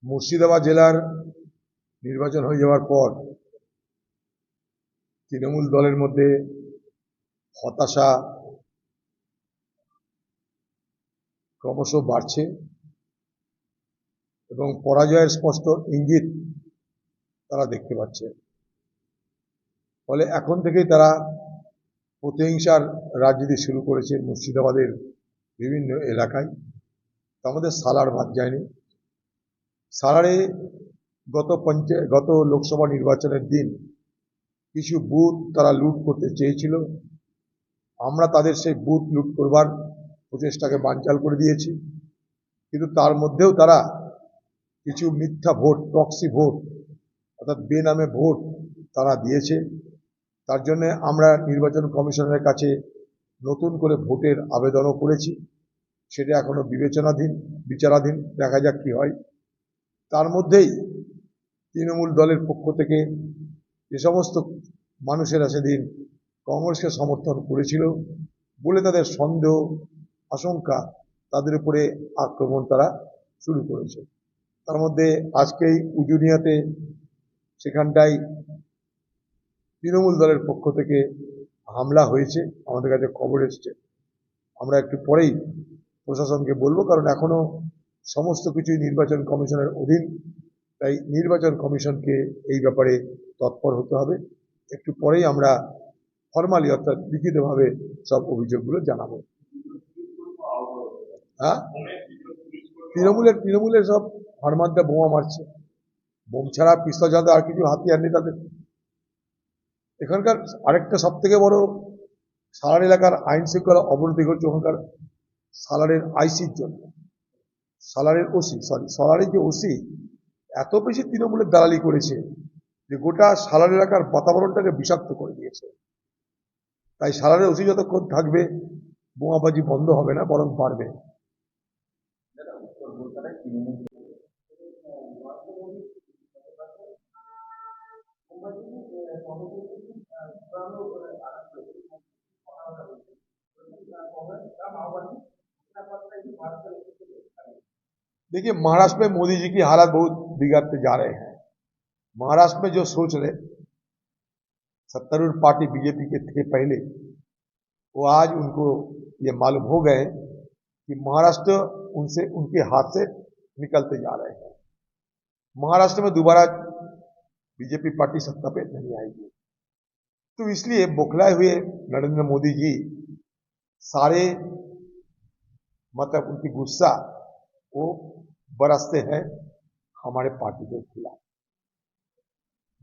মুর্শিদাবাদ জেলার নির্বাচন হয়ে যাওয়ার পর তৃণমূল দলের মধ্যে হতাশা ক্রমশ বাড়ছে এবং পরাজয়ের স্পষ্ট ইঙ্গিত তারা দেখতে পাচ্ছে। ফলে এখন থেকেই তারা প্রতিহিংসার রাজনীতি শুরু করেছে মুর্শিদাবাদের বিভিন্ন এলাকায়। আমাদের সালার বাদ যায়নি। সালারে গত লোকসভা নির্বাচনের দিন কিছু বুথ তারা লুট করতে চেয়েছিল। আমরা তাদের সেই বুথ লুট করবার প্রচেষ্টাকে বানচাল করে দিয়েছি, কিন্তু তার মধ্যেও তারা কিছু মিথ্যা ভোট, প্রক্সি ভোট অর্থাৎ বেনামে ভোট তারা দিয়েছে। তার জন্য আমরা নির্বাচন কমিশনের কাছে নতুন করে ভোটের আবেদনও করেছি। সেটা এখনো বিচারাধীন, দেখা যাক কি হয়। তার মধ্যেই তৃণমূল দলের পক্ষ থেকে যে সমস্ত মানুষেরা সেদিন কংগ্রেসকে সমর্থন করেছিল বলে তাদের সন্দেহ, আশঙ্কা, তাদের উপরে আক্রমণ তারা শুরু করেছে। তার মধ্যে আজকেই উজুনিয়াতে সেখানটায় তৃণমূল দলের পক্ষ থেকে হামলা হয়েছে, আমাদের কাছে খবর এসছে। আমরা একটু পরেই প্রশাসনকে বলবো, কারণ এখনো সমস্ত কিছুই নির্বাচন কমিশনের অধীন। তাই নির্বাচন কমিশনকে এই ব্যাপারে তৎপর হতে হবে। একটু পরেই আমরা ফর্মালি অর্থাৎ লিখিতভাবে সব অভিযোগগুলো জানাবো। হ্যাঁ, তৃণমূলের সব ফার্মাররা বোমা মারছে। বোম ছাড়া পিস্তল ছাড়া আর কিছু হাতিয়ার নেই তাদের। এখানকার আরেকটা সব থেকে বড় সালার এলাকার আইন শৃঙ্খলা অবনতি ঘটছে ওখানকার সালারের আইসির জন্য। সালারের যে ওসি এত বেশি তৃণমূলের দালালি করেছে যে গোটা সালার এলাকার বাতাবরণটাকে বিষাক্ত করে দিয়েছে। তাই সালারের ওসি যতক্ষণ থাকবে বোমাবাজি বন্ধ হবে না, বরং বাড়বে। देखिए, महाराष्ट्र में मोदी जी की हालात बहुत बिगड़ते जा रहे हैं। महाराष्ट्र में जो सोच रहे सत्तारूढ़ पार्टी बीजेपी के थे पहले, वो आज उनको ये मालूम हो गए कि महाराष्ट्र उनके हाथ से निकलते जा रहे हैं। महाराष्ट्र में दोबारा बीजेपी पार्टी सत्ता पे नहीं आएगी, तो इसलिए बौखलाए हुए नरेंद्र मोदी जी सारे मतलब उनकी गुस्सा वो बरसते हैं हमारे पार्टी के खिलाफ।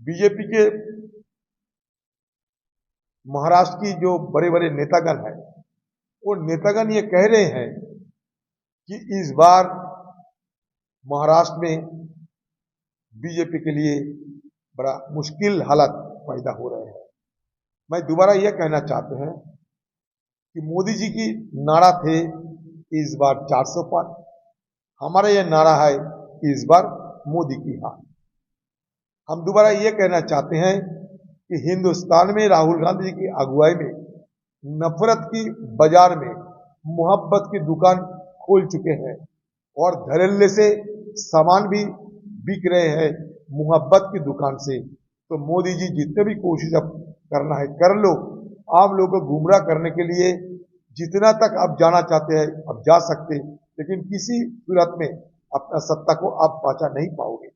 बीजेपी के महाराष्ट्र की जो बड़े बड़े नेतागण हैं, वो नेतागण ये कह रहे हैं कि इस बार महाराष्ट्र में बीजेपी के लिए बड़ा मुश्किल हालात पैदा हो रहे हैं। मैं दोबारा यह कहना चाहते हैं कि मोदी जी की नारा थे इस बार 400 पार, हमारा यह नारा है इस बार मोदी की हार। हम दोबारा यह कहना चाहते हैं कि हिंदुस्तान में राहुल गांधी जी की अगुवाई में नफरत की बाजार में मोहब्बत की दुकान खोल चुके हैं और धड़ल्ले से सामान भी बिक रहे हैं मोहब्बत की दुकान से। तो मोदी जी जितने भी कोशिश अब करना है कर लो। आप लोगों को गुमराह करने के लिए जितना तक आप जाना चाहते हैं अब जा सकते, लेकिन किसी सूरत में अपना सत्ता को आप बचा नहीं पाओगे।